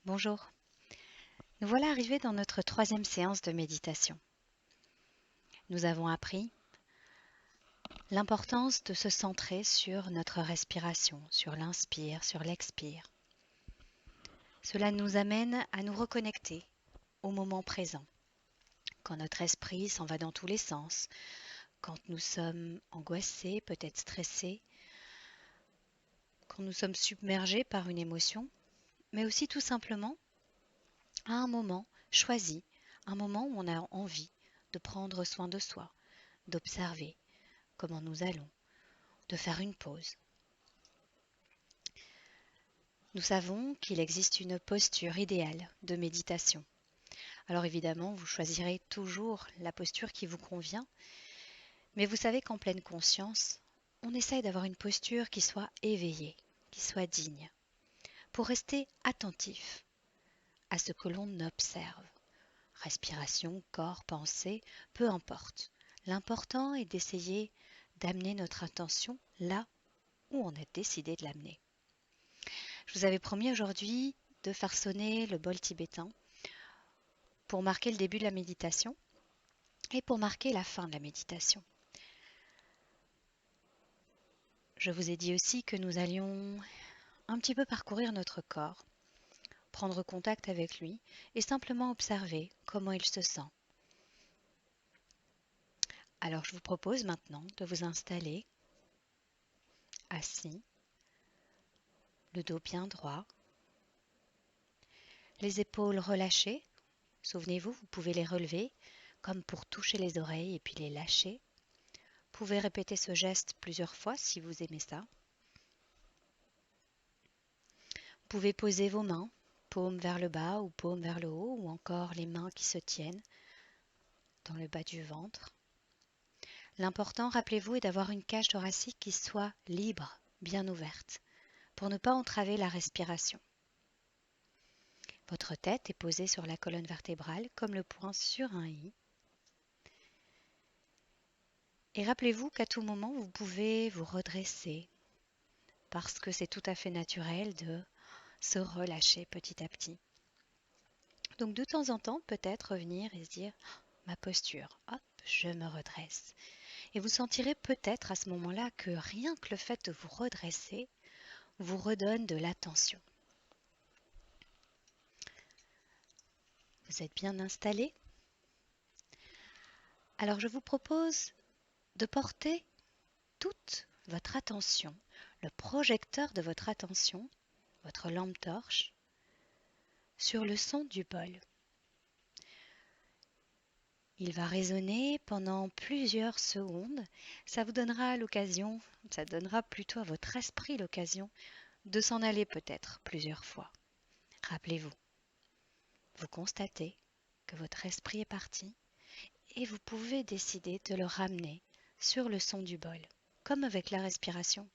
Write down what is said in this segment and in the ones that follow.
Bonjour, nous voilà arrivés dans notre troisième séance de méditation. Nous avons appris l'importance de se centrer sur notre respiration, sur l'inspire, sur l'expire. Cela nous amène à nous reconnecter au moment présent. Quand notre esprit s'en va dans tous les sens, quand nous sommes angoissés, peut-être stressés, quand nous sommes submergés par une émotion, mais aussi tout simplement à un moment choisi, un moment où on a envie de prendre soin de soi, d'observer comment nous allons, de faire une pause. Nous savons qu'il existe une posture idéale de méditation. Alors évidemment, vous choisirez toujours la posture qui vous convient, mais vous savez qu'en pleine conscience, on essaye d'avoir une posture qui soit éveillée, qui soit digne, pour rester attentif à ce que l'on observe. Respiration, corps, pensée, peu importe. L'important est d'essayer d'amener notre attention là où on a décidé de l'amener. Je vous avais promis aujourd'hui de faire sonner le bol tibétain pour marquer le début de la méditation et pour marquer la fin de la méditation. Je vous ai dit aussi que nous allions un petit peu parcourir notre corps, prendre contact avec lui et simplement observer comment il se sent. Alors je vous propose maintenant de vous installer assis, le dos bien droit, les épaules relâchées. Souvenez-vous, vous pouvez les relever comme pour toucher les oreilles et puis les lâcher. Vous pouvez répéter ce geste plusieurs fois si vous aimez ça. Vous pouvez poser vos mains, paume vers le bas ou paume vers le haut, ou encore les mains qui se tiennent dans le bas du ventre. L'important, rappelez-vous, est d'avoir une cage thoracique qui soit libre, bien ouverte, pour ne pas entraver la respiration. Votre tête est posée sur la colonne vertébrale comme le poing sur un i. Et rappelez-vous qu'à tout moment, vous pouvez vous redresser parce que c'est tout à fait naturel de se relâcher petit à petit. Donc de temps en temps, peut-être revenir et se dire « ma posture, hop, je me redresse ». Et vous sentirez peut-être à ce moment-là que rien que le fait de vous redresser vous redonne de l'attention. Vous êtes bien installé? Alors je vous propose de porter toute votre attention, le projecteur de votre attention, votre lampe torche, sur le son du bol. Il va résonner pendant plusieurs secondes. Ça vous donnera l'occasion, ça donnera plutôt à votre esprit l'occasion de s'en aller peut-être plusieurs fois. Rappelez-vous, vous constatez que votre esprit est parti et vous pouvez décider de le ramener sur le son du bol, comme avec la respiration.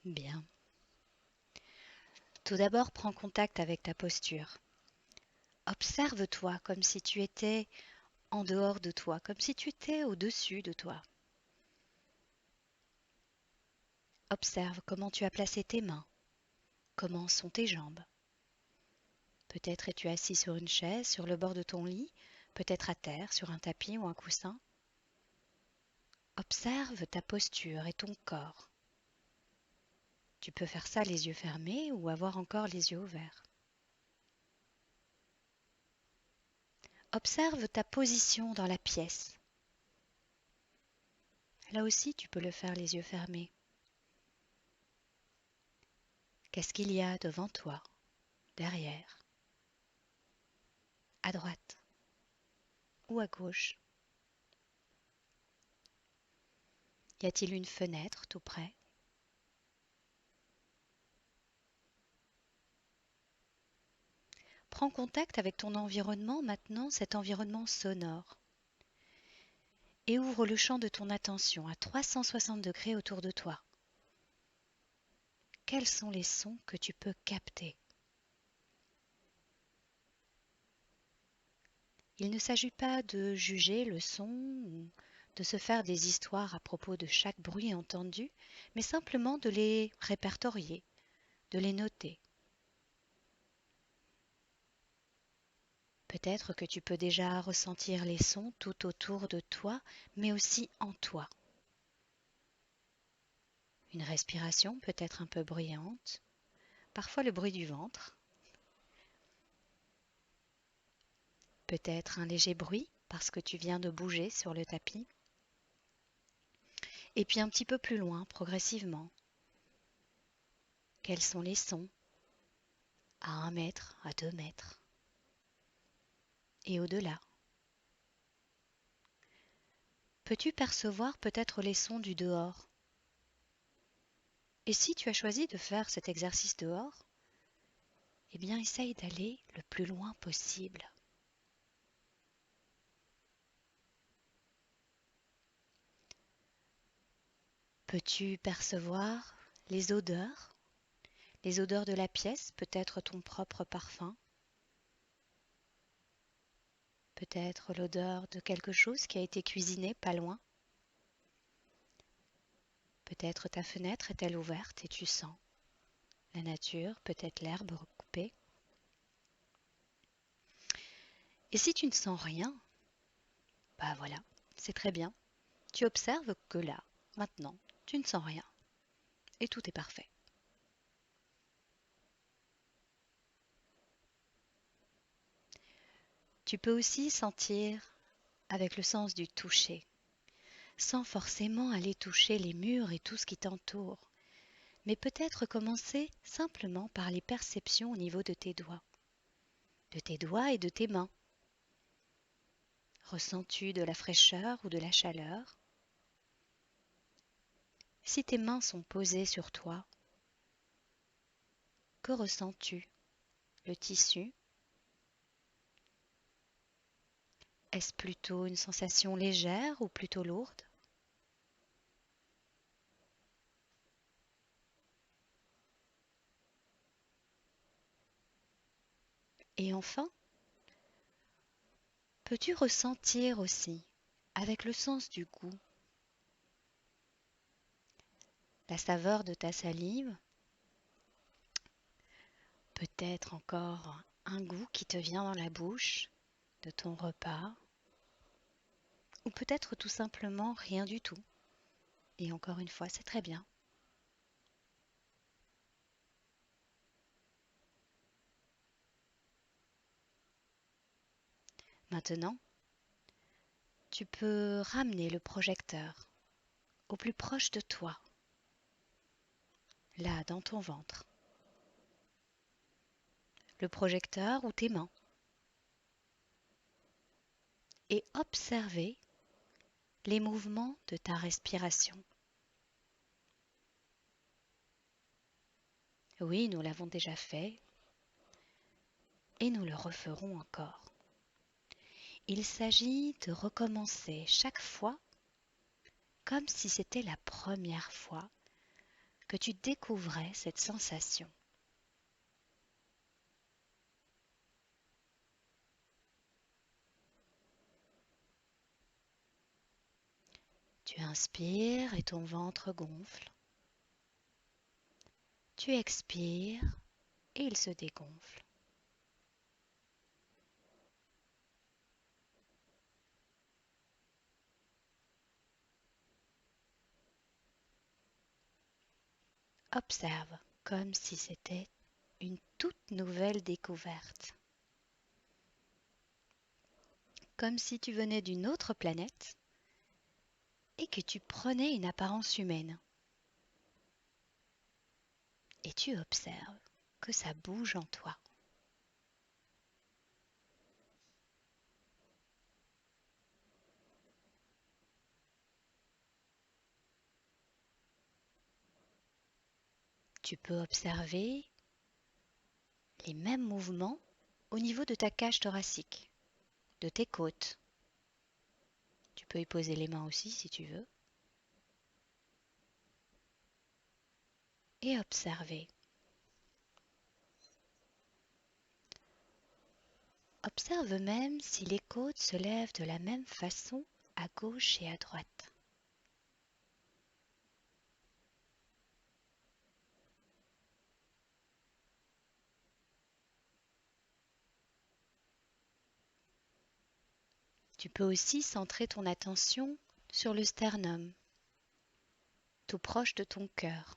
Bien. Tout d'abord, prends contact avec ta posture. Observe-toi comme si tu étais en dehors de toi, comme si tu étais au-dessus de toi. Observe comment tu as placé tes mains, comment sont tes jambes. Peut-être es-tu assis sur une chaise, sur le bord de ton lit, peut-être à terre, sur un tapis ou un coussin. Observe ta posture et ton corps. Tu peux faire ça les yeux fermés ou avoir encore les yeux ouverts. Observe ta position dans la pièce. Là aussi, tu peux le faire les yeux fermés. Qu'est-ce qu'il y a devant toi, derrière, à droite ou à gauche? Y a-t-il une fenêtre tout près? Prends contact avec ton environnement maintenant, cet environnement sonore. Et ouvre le champ de ton attention à 360 degrés autour de toi. Quels sont les sons que tu peux capter? Il ne s'agit pas de juger le son ou de se faire des histoires à propos de chaque bruit entendu, mais simplement de les répertorier, de les noter. Peut-être que tu peux déjà ressentir les sons tout autour de toi, mais aussi en toi. Une respiration peut-être un peu bruyante, parfois le bruit du ventre, peut-être un léger bruit parce que tu viens de bouger sur le tapis, et puis un petit peu plus loin, progressivement. Quels sont les sons à 1 mètre, à 2 mètres et au-delà? Peux-tu percevoir peut-être les sons du dehors? Et si tu as choisi de faire cet exercice dehors, eh bien essaye d'aller le plus loin possible. Peux-tu percevoir les odeurs? Les odeurs de la pièce, peut-être ton propre parfum, peut-être l'odeur de quelque chose qui a été cuisiné pas loin. Peut-être ta fenêtre est-elle ouverte et tu sens la nature, peut-être l'herbe coupée. Et si tu ne sens rien, bah voilà, c'est très bien. Tu observes que là, maintenant, tu ne sens rien et tout est parfait. Tu peux aussi sentir avec le sens du toucher, sans forcément aller toucher les murs et tout ce qui t'entoure, mais peut-être commencer simplement par les perceptions au niveau de tes doigts et de tes mains. Ressens-tu de la fraîcheur ou de la chaleur? Si tes mains sont posées sur toi, que ressens-tu? Le tissu? Est-ce plutôt une sensation légère ou plutôt lourde? Et enfin, peux-tu ressentir aussi, avec le sens du goût, la saveur de ta salive, peut-être encore un goût qui te vient dans la bouche de ton repas, ou peut-être tout simplement rien du tout. Et encore une fois, c'est très bien. Maintenant, tu peux ramener le projecteur au plus proche de toi, là, dans ton ventre. Le projecteur ou tes mains. Et observer les mouvements de ta respiration. Oui, nous l'avons déjà fait et nous le referons encore. Il s'agit de recommencer chaque fois comme si c'était la première fois que tu découvrais cette sensation. Tu inspires et ton ventre gonfle. Tu expires et il se dégonfle. Observe comme si c'était une toute nouvelle découverte. Comme si tu venais d'une autre planète et que tu prenais une apparence humaine. Et tu observes que ça bouge en toi. Tu peux observer les mêmes mouvements au niveau de ta cage thoracique, de tes côtes. Tu peux y poser les mains aussi si tu veux. Et observer. Observe même si les côtes se lèvent de la même façon à gauche et à droite. Tu peux aussi centrer ton attention sur le sternum, tout proche de ton cœur.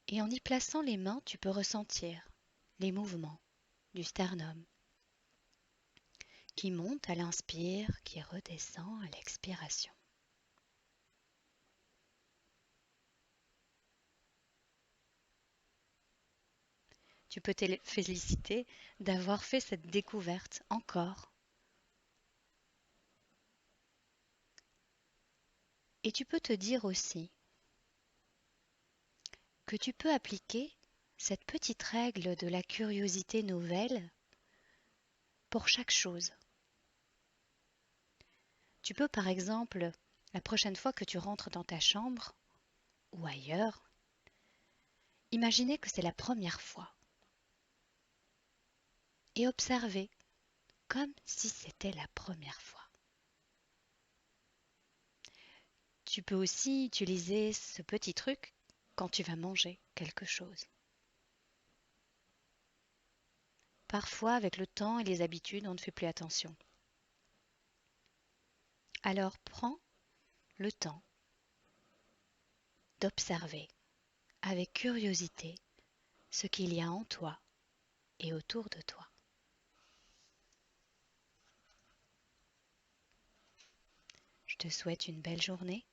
Et en y plaçant les mains, tu peux ressentir les mouvements du sternum qui monte à l'inspire, qui redescend à l'expiration. Tu peux te féliciter d'avoir fait cette découverte encore. Et tu peux te dire aussi que tu peux appliquer cette petite règle de la curiosité nouvelle pour chaque chose. Tu peux par exemple, la prochaine fois que tu rentres dans ta chambre ou ailleurs, imaginer que c'est la première fois et observer comme si c'était la première fois. Tu peux aussi utiliser ce petit truc quand tu vas manger quelque chose. Parfois, avec le temps et les habitudes, on ne fait plus attention. Alors prends le temps d'observer avec curiosité ce qu'il y a en toi et autour de toi. Je te souhaite une belle journée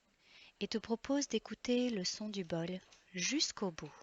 et te propose d'écouter le son du bol jusqu'au bout.